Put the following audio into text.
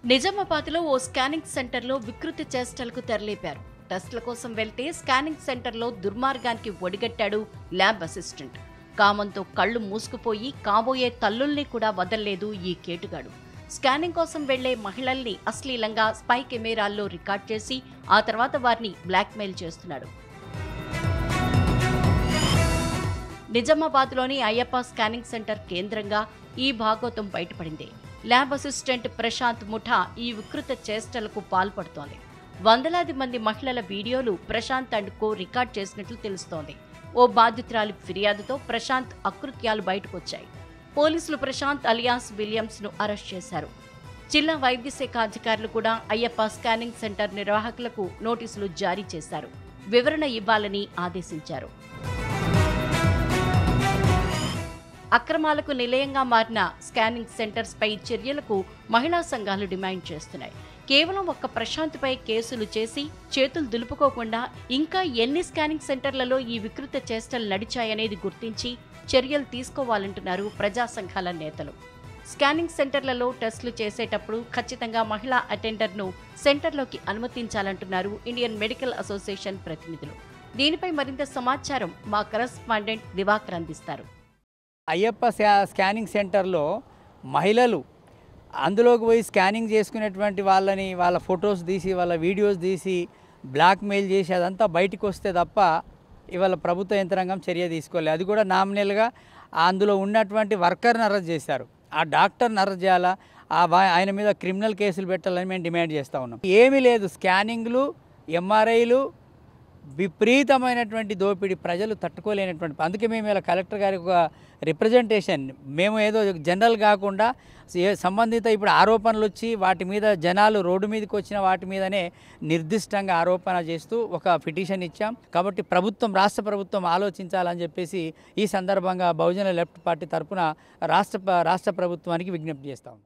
నిజామాబాద్లో ఓ స్కానింగ్ సెంటర్లో వికృతి చేష్టలకు తెరలేపారు. టెస్టుల కోసం వెళ్తే స్కానింగ్ సెంటర్లో దుర్మార్గానికి ఒడిగట్టాడు ల్యాబ్ అసిస్టెంట్. కామంతో కళ్ళు మూసుకుపోయి కాబోయే తల్లుల్ని కూడా వదల్లేదు ఈ కేటుగాడు. స్కానింగ్ కోసం వెళ్లే మహిళల్ని అశ్లీలంగా స్పై కెమెరాల్లో రికార్డ్ చేసి ఆ తర్వాత వారిని బ్లాక్మెయిల్ చేస్తున్నాడు. నిజామాబాద్లోని అయ్యప్ప స్కానింగ్ సెంటర్ కేంద్రంగా ఈ భాగోతం బయటపడింది. ల్యాబ్ అసిస్టెంట్ ప్రశాంత్ ముఠా ఈ వికృత చేష్టలకు పాల్పడుతోంది. వందలాది మంది మహిళల వీడియోలు ప్రశాంత్ అండ్ కో రికార్డ్ చేసినట్లు తెలుస్తోంది. ఓ బాధితురాలి ఫిర్యాదుతో ప్రశాంత్ అకృత్యాలు బయటకొచ్చాయి. పోలీసులు ప్రశాంత్ అలియాస్ విలియమ్స్ ను అరెస్ట్ చేశారు. జిల్లా వైద్య శాఖ అధికారులు కూడా అయ్యప్ప స్కానింగ్ సెంటర్ నిర్వాహకులకు నోటీసులు జారీ చేశారు. వివరణ ఇవ్వాలని ఆదేశించారు. అక్రమాలకు నిలయంగా మారిన స్కానింగ్ సెంటర్స్ పై చర్యలకు మహిళా సంఘాలు డిమాండ్ చేస్తున్నాయి. కేవలం ఒక్క ప్రశాంత్పై కేసులు చేసి చేతులు దులుపుకోకుండా ఇంకా ఎన్ని స్కానింగ్ సెంటర్లలో ఈ వికృత చేష్టలు నడిచాయనేది గుర్తించి చర్యలు తీసుకోవాలంటున్నారు ప్రజా సంఘాల నేతలు. స్కానింగ్ సెంటర్లలో టెస్టులు చేసేటప్పుడు ఖచ్చితంగా మహిళా అటెండర్ను సెంటర్లోకి అనుమతించాలంటున్నారు ఇండియన్ మెడికల్ అసోసియేషన్ ప్రతినిధులు. దీనిపై మరింత సమాచారం మా కరెస్పాండెంట్ దివాకర్ అందిస్తారు. అయ్యప్ప స్కానింగ్ సెంటర్లో మహిళలు అందులోకి పోయి స్కానింగ్ చేసుకునేటువంటి వాళ్ళ ఫొటోస్ తీసి వాళ్ళ వీడియోస్ తీసి బ్లాక్మెయిల్ చేసి అదంతా బయటకు వస్తే తప్ప ఇవాళ ప్రభుత్వ యంత్రాంగం చర్య తీసుకోలేదు. అది కూడా నామినల్గా అందులో ఉన్నటువంటి వర్కర్ని అరెస్ట్ చేశారు. ఆ డాక్టర్ని అరెస్ట్ చేయాలా, ఆయన మీద క్రిమినల్ కేసులు పెట్టాలని మేము డిమాండ్ చేస్తూ ఉన్నాం. ఏమీ లేదు, స్కానింగ్లు, ఎంఆర్ఐలు, విపరీతమైనటువంటి దోపిడీ, ప్రజలు తట్టుకోలేనటువంటి. అందుకే మేము ఇలా కలెక్టర్ గారికి ఒక రిప్రజెంటేషన్, మేము ఏదో జనరల్ కాకుండా సంబంధిత ఇప్పుడు ఆరోపణలు వచ్చి వాటి మీద జనాలు రోడ్డు మీదకి వచ్చిన వాటి మీదనే నిర్దిష్టంగా ఆరోపణ చేస్తూ ఒక పిటిషన్ ఇచ్చాం. కాబట్టి రాష్ట్ర ప్రభుత్వం ఆలోచించాలని చెప్పేసి ఈ సందర్భంగా బహుజన లెఫ్ట్ పార్టీ తరఫున రాష్ట్ర ప్రభుత్వానికి విజ్ఞప్తి చేస్తాం.